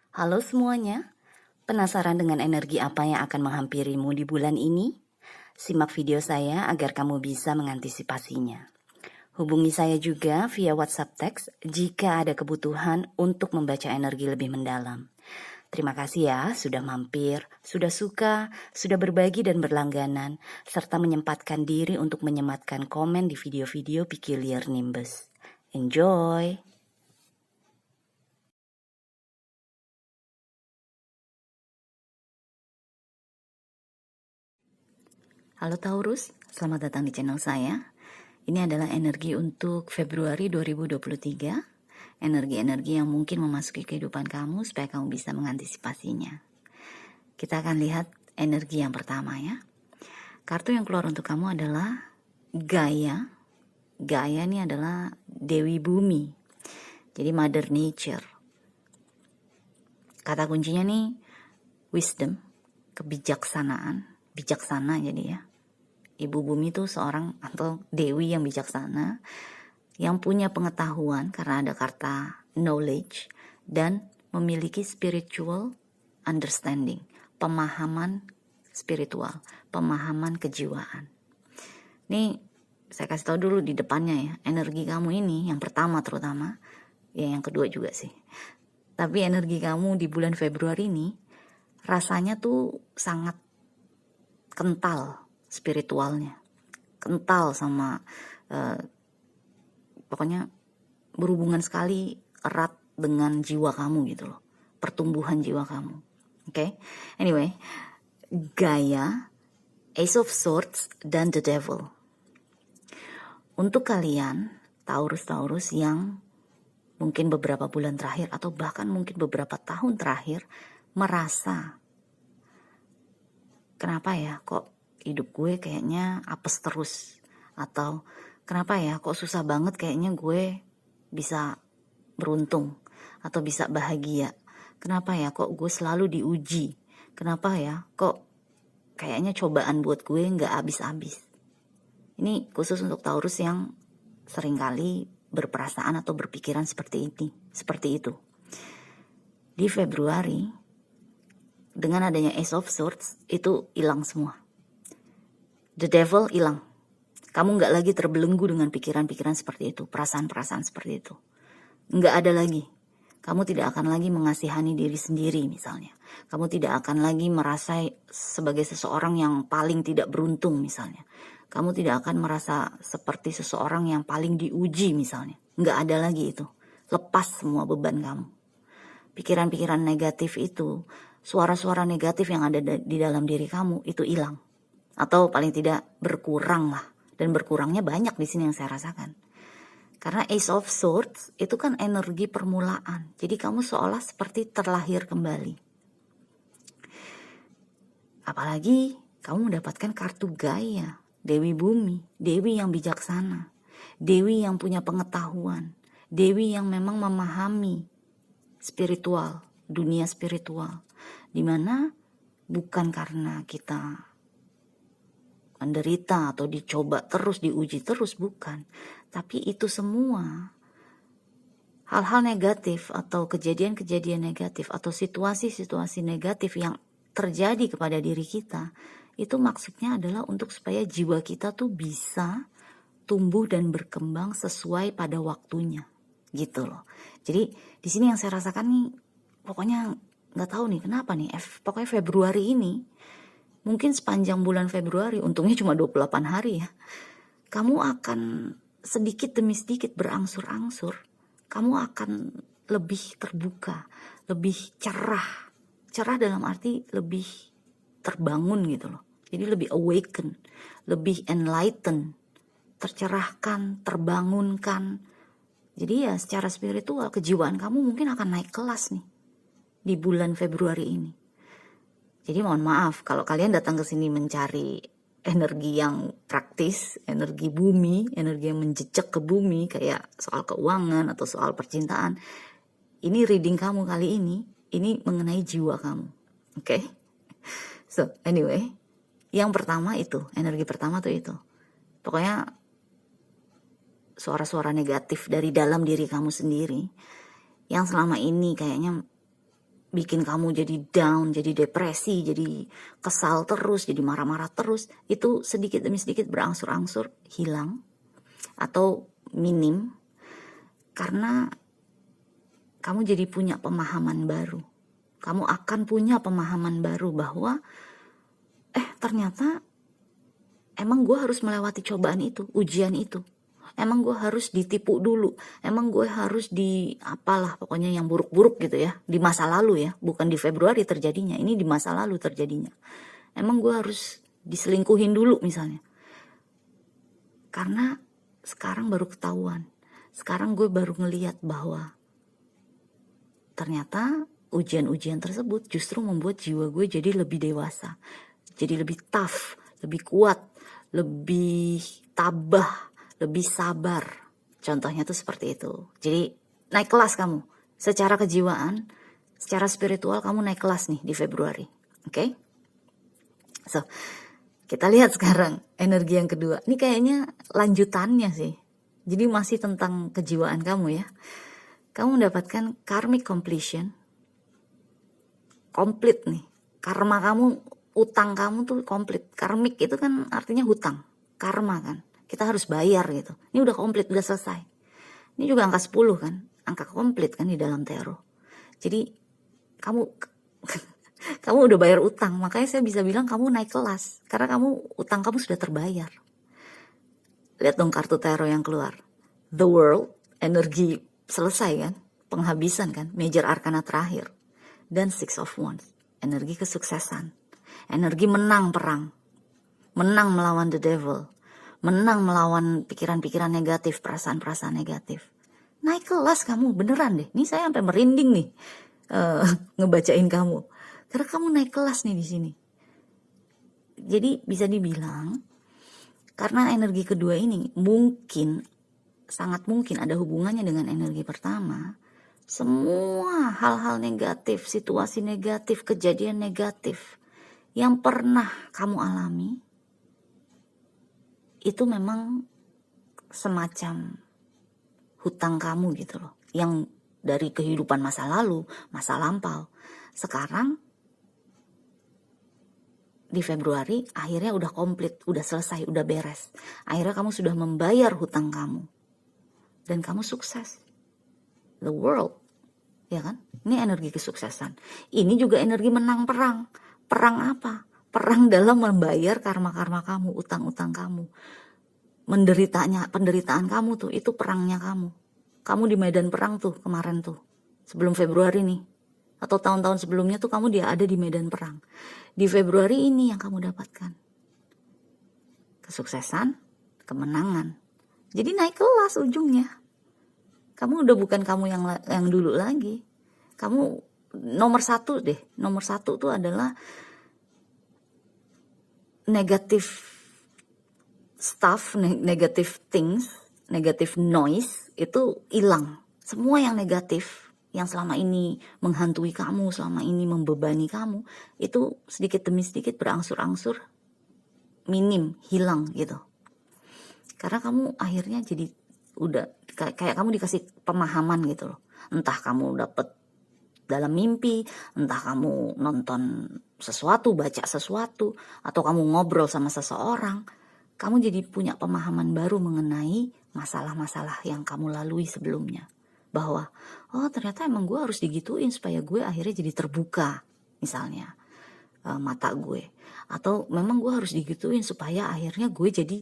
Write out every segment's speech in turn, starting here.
Halo semuanya, penasaran dengan energi apa yang akan menghampirimu di bulan ini? Simak video saya agar kamu bisa mengantisipasinya. Hubungi saya juga via WhatsApp teks jika ada kebutuhan untuk membaca energi lebih mendalam. Terima kasih ya sudah mampir, sudah suka, sudah berbagi dan berlangganan, serta menyempatkan diri untuk menyematkan komen di video-video Peculiar Nimbus. Enjoy! Halo Taurus, selamat datang di channel saya. Ini adalah energi untuk Februari 2023. Energi-energi yang mungkin memasuki kehidupan kamu supaya kamu bisa mengantisipasinya. Kita akan lihat energi yang pertama ya. Kartu yang keluar untuk kamu adalah Gaia. Gaia ini adalah Dewi Bumi. Jadi Mother Nature. Kata kuncinya nih wisdom, kebijaksanaan, bijaksana jadi ya. Ibu Bumi itu seorang atau dewi yang bijaksana, yang punya pengetahuan karena ada kata knowledge, dan memiliki spiritual understanding, pemahaman spiritual, pemahaman kejiwaan. Nih saya kasih tahu dulu di depannya ya, energi kamu ini yang pertama terutama, ya yang kedua juga sih. Tapi energi kamu di bulan Februari ini rasanya tuh sangat kental spiritualnya, kental sama pokoknya berhubungan sekali erat dengan jiwa kamu gitu loh, pertumbuhan jiwa kamu. Oke? Anyway, Gaia, Ace of Swords, dan The Devil. Untuk kalian Taurus-Taurus yang mungkin beberapa bulan terakhir atau bahkan mungkin beberapa tahun terakhir merasa, kenapa ya kok hidup gue kayaknya apes terus, atau kenapa ya kok susah banget kayaknya gue bisa beruntung atau bisa bahagia, kenapa ya kok gue selalu diuji, kenapa ya kok kayaknya cobaan buat gue nggak habis-habis. Ini khusus untuk Taurus yang seringkali berperasaan atau berpikiran seperti itu. Di Februari dengan adanya Ace of Swords itu hilang semua. The Devil hilang. Kamu nggak lagi terbelenggu dengan pikiran-pikiran seperti itu, perasaan-perasaan seperti itu. Nggak ada lagi. Kamu tidak akan lagi mengasihani diri sendiri misalnya. Kamu tidak akan lagi merasa sebagai seseorang yang paling tidak beruntung misalnya. Kamu tidak akan merasa seperti seseorang yang paling diuji misalnya. Nggak ada lagi itu. Lepas semua beban kamu. Pikiran-pikiran negatif itu, suara-suara negatif yang ada di dalam diri kamu itu hilang. Atau paling tidak berkurang lah. Dan berkurangnya banyak di sini yang saya rasakan. Karena Ace of Swords itu kan energi permulaan. Jadi kamu seolah seperti terlahir kembali. Apalagi kamu mendapatkan kartu Gaia, Dewi Bumi, Dewi yang bijaksana, Dewi yang punya pengetahuan, Dewi yang memang memahami spiritual, dunia spiritual. Dimana bukan karena kita menderita atau dicoba terus, diuji terus, bukan. Tapi itu semua hal-hal negatif atau kejadian-kejadian negatif atau situasi-situasi negatif yang terjadi kepada diri kita, itu maksudnya adalah untuk supaya jiwa kita tuh bisa tumbuh dan berkembang sesuai pada waktunya, gitu loh. Jadi di sini yang saya rasakan nih, pokoknya nggak tahu nih kenapa nih, pokoknya Februari ini, mungkin sepanjang bulan Februari, untungnya cuma 28 hari ya, kamu akan sedikit demi sedikit berangsur-angsur, kamu akan lebih terbuka, lebih cerah. Cerah dalam arti lebih terbangun gitu loh. Jadi lebih awaken, lebih enlighten, tercerahkan, terbangunkan. Jadi ya secara spiritual kejiwaan kamu mungkin akan naik kelas nih di bulan Februari ini. Jadi mohon maaf kalau kalian datang ke sini mencari energi yang praktis, energi bumi, energi yang menjejak ke bumi kayak soal keuangan atau soal percintaan. Ini reading kamu kali ini mengenai jiwa kamu. Oke? So, anyway, yang pertama itu, energi pertama tuh itu. Pokoknya suara-suara negatif dari dalam diri kamu sendiri yang selama ini kayaknya bikin kamu jadi down, jadi depresi, jadi kesal terus, jadi marah-marah terus, itu sedikit demi sedikit berangsur-angsur hilang atau minim, karena kamu jadi punya pemahaman baru. Kamu akan punya pemahaman baru bahwa ternyata emang gue harus melewati cobaan itu, ujian itu. Emang gue harus ditipu dulu. Emang gue harus apalah pokoknya yang buruk-buruk gitu ya. Di masa lalu ya, bukan di Februari terjadinya. Ini di masa lalu terjadinya. Emang gue harus diselingkuhin dulu misalnya. Karena sekarang baru ketahuan. Sekarang gue baru ngeliat bahwa ternyata ujian-ujian tersebut justru membuat jiwa gue jadi lebih dewasa. Jadi lebih tough, lebih kuat, lebih tabah, lebih sabar. Contohnya tuh seperti itu. Jadi naik kelas kamu. Secara kejiwaan, secara spiritual kamu naik kelas nih di Februari. Oke? So, kita lihat sekarang energi yang kedua. Ini kayaknya lanjutannya sih. Jadi masih tentang kejiwaan kamu ya. Kamu mendapatkan karmic completion. Komplit nih. Karma kamu, utang kamu tuh komplit. Karmic itu kan artinya hutang. Karma kan. Kita harus bayar gitu. Ini udah komplit, udah selesai. Ini juga angka 10 kan. Angka komplit kan di dalam tarot. Jadi kamu kamu udah bayar utang. Makanya saya bisa bilang kamu naik kelas. Karena utang kamu sudah terbayar. Lihat dong kartu tarot yang keluar. The World, energi selesai kan. Penghabisan kan. Major Arcana terakhir. Dan Six of Wands. Energi kesuksesan. Energi menang perang. Menang melawan the devil. Menang melawan pikiran-pikiran negatif, perasaan-perasaan negatif. Naik kelas kamu, beneran deh. Ini saya sampai merinding nih ngebacain kamu. Karena kamu naik kelas nih di sini. Jadi bisa dibilang, karena energi kedua ini mungkin, sangat mungkin ada hubungannya dengan energi pertama. Semua hal-hal negatif, situasi negatif, kejadian negatif yang pernah kamu alami, itu memang semacam hutang kamu gitu loh. Yang dari kehidupan masa lalu, masa lampau. Sekarang di Februari akhirnya udah komplit, udah selesai, udah beres. Akhirnya kamu sudah membayar hutang kamu. Dan kamu sukses. The World. Ya kan? Ini energi kesuksesan. Ini juga energi menang perang. Perang apa? Perang dalam membayar karma-karma kamu, utang-utang kamu. Penderitaan kamu tuh, itu perangnya kamu. Kamu di medan perang tuh kemarin tuh. Sebelum Februari nih. Atau tahun-tahun sebelumnya tuh kamu ada di medan perang. Di Februari ini yang kamu dapatkan. Kesuksesan, kemenangan. Jadi naik kelas ujungnya. Kamu udah bukan kamu yang dulu lagi. Kamu nomor 1 deh. Nomor 1 tuh adalah negative stuff, negative things, negative noise itu hilang. Semua yang negatif, yang selama ini menghantui kamu, selama ini membebani kamu, itu sedikit demi sedikit berangsur-angsur minim, hilang gitu. Karena kamu akhirnya jadi udah kayak kamu dikasih pemahaman gitu loh. Entah kamu dapet dalam mimpi, entah kamu nonton sesuatu, baca sesuatu, atau kamu ngobrol sama seseorang, kamu jadi punya pemahaman baru mengenai masalah-masalah yang kamu lalui sebelumnya. Bahwa, ternyata emang gue harus digituin supaya gue akhirnya jadi terbuka, misalnya mata gue. Atau memang gue harus digituin supaya akhirnya gue jadi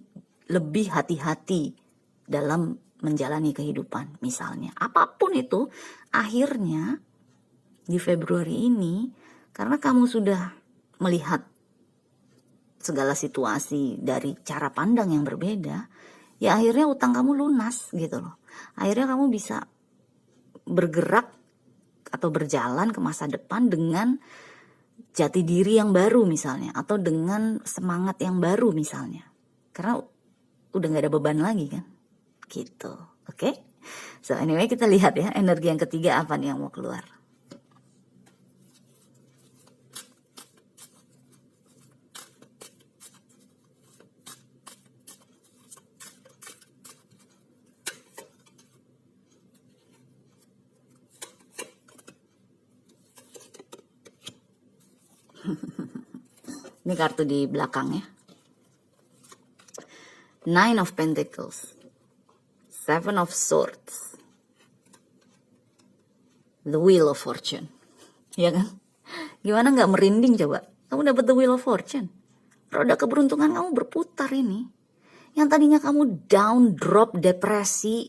lebih hati-hati dalam menjalani kehidupan, misalnya. Apapun itu, akhirnya di Februari ini, karena kamu sudah melihat segala situasi dari cara pandang yang berbeda, ya akhirnya utang kamu lunas gitu loh. Akhirnya kamu bisa bergerak atau berjalan ke masa depan dengan jati diri yang baru misalnya, atau dengan semangat yang baru misalnya. Karena udah gak ada beban lagi kan. Gitu, oke? So anyway, kita lihat ya energi yang ketiga apa nih yang mau keluar. Ini kartu di belakang ya. Nine of Pentacles, Seven of Swords, The Wheel of Fortune. Ya kan? Gimana nggak merinding coba? Kamu dapat The Wheel of Fortune. Roda keberuntungan kamu berputar ini. Yang tadinya kamu down, drop, depresi,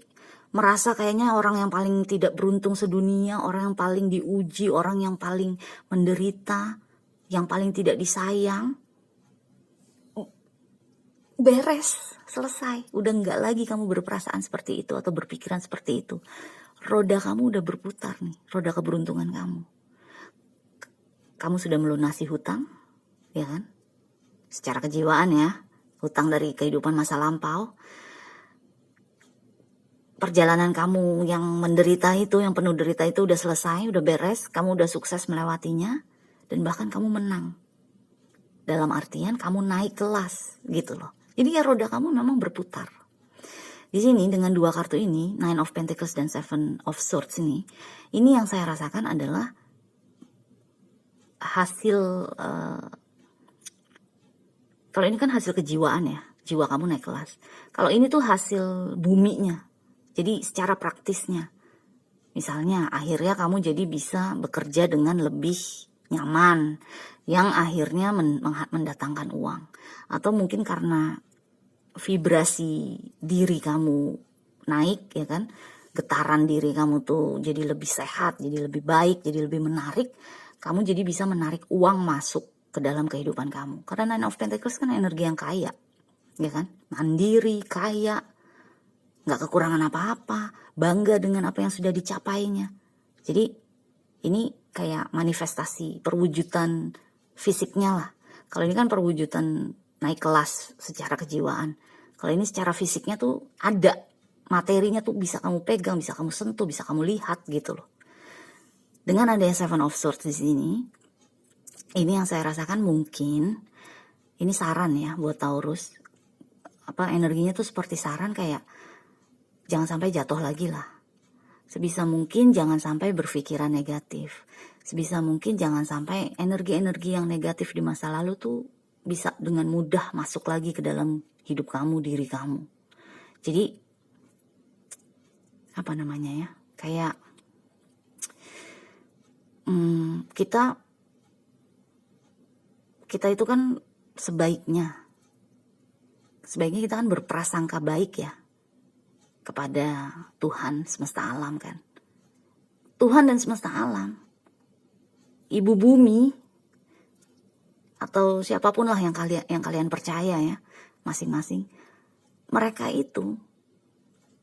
merasa kayaknya orang yang paling tidak beruntung sedunia, orang yang paling diuji, orang yang paling menderita, yang paling tidak disayang. Beres, selesai. Udah nggak lagi kamu berperasaan seperti itu atau berpikiran seperti itu. Roda kamu udah berputar nih, roda keberuntungan kamu. Kamu sudah melunasi hutang, ya kan? Secara kejiwaan ya, hutang dari kehidupan masa lampau. Perjalanan kamu yang menderita itu, yang penuh derita itu udah selesai, udah beres. Kamu udah sukses melewatinya, dan bahkan kamu menang. Dalam artian kamu naik kelas gitu loh. Jadi ya roda kamu memang berputar. Di sini dengan dua kartu ini, Nine of Pentacles dan Seven of Swords ini yang saya rasakan adalah hasil, kalau ini kan hasil kejiwaan ya, jiwa kamu naik kelas. Kalau ini tuh hasil buminya, jadi secara praktisnya. Misalnya akhirnya kamu jadi bisa bekerja dengan lebih nyaman, yang akhirnya mendatangkan uang. Atau mungkin karena vibrasi diri kamu naik ya kan, getaran diri kamu tuh jadi lebih sehat, jadi lebih baik, jadi lebih menarik. Kamu jadi bisa menarik uang masuk ke dalam kehidupan kamu. Karena Nine of Pentacles kan energi yang kaya, ya kan? Mandiri, kaya, nggak kekurangan apa-apa, bangga dengan apa yang sudah dicapainya. Jadi ini kayak manifestasi perwujudan fisiknya lah. Kalau ini kan perwujudan naik kelas secara kejiwaan. Kalau ini secara fisiknya tuh ada, materinya tuh bisa kamu pegang, bisa kamu sentuh, bisa kamu lihat gitu loh. Dengan adanya Seven of Swords di sini, ini yang saya rasakan mungkin, ini saran ya buat Taurus. Energinya tuh seperti saran kayak jangan sampai jatuh lagi lah. Sebisa mungkin jangan sampai berpikiran negatif. Sebisa mungkin jangan sampai energi-energi yang negatif di masa lalu tuh bisa dengan mudah masuk lagi ke dalam hidup kamu, diri kamu. Jadi kayak kita itu kan sebaiknya kita kan berprasangka baik ya kepada Tuhan semesta alam kan. Tuhan dan semesta alam, ibu bumi, atau siapapun lah yang kalian percaya ya, masing-masing. Mereka itu,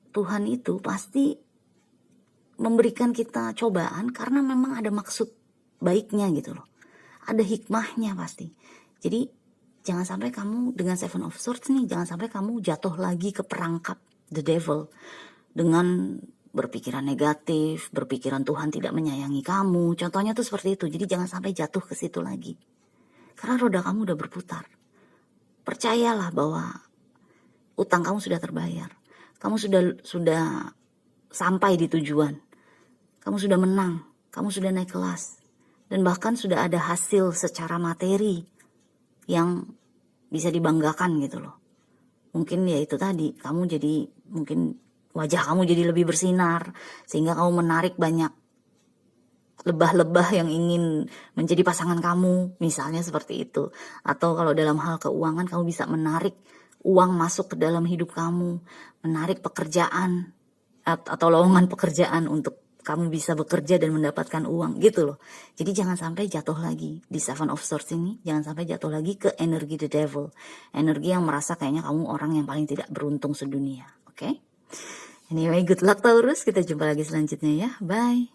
Tuhan itu pasti memberikan kita cobaan karena memang ada maksud baiknya gitu loh. Ada hikmahnya pasti. Jadi jangan sampai kamu dengan Seven of Swords nih, jangan sampai kamu jatuh lagi ke perangkap the devil dengan berpikiran negatif, berpikiran Tuhan tidak menyayangi kamu. Contohnya tuh seperti itu. Jadi jangan sampai jatuh ke situ lagi. Karena roda kamu udah berputar. Percayalah bahwa utang kamu sudah terbayar. Kamu sudah sampai di tujuan. Kamu sudah menang. Kamu sudah naik kelas. Dan bahkan sudah ada hasil secara materi yang bisa dibanggakan gitu loh. Mungkin ya itu tadi, mungkin wajah kamu jadi lebih bersinar, sehingga kamu menarik banyak lebah-lebah yang ingin menjadi pasangan kamu, misalnya seperti itu. Atau kalau dalam hal keuangan, kamu bisa menarik uang masuk ke dalam hidup kamu, menarik pekerjaan atau lowongan pekerjaan untuk kamu bisa bekerja dan mendapatkan uang gitu loh. Jadi jangan sampai jatuh lagi di Seven of Swords ini, jangan sampai jatuh lagi ke energi the devil, energi yang merasa kayaknya kamu orang yang paling tidak beruntung sedunia. Oke? Anyway, good luck Taurus, kita jumpa lagi selanjutnya ya. Bye.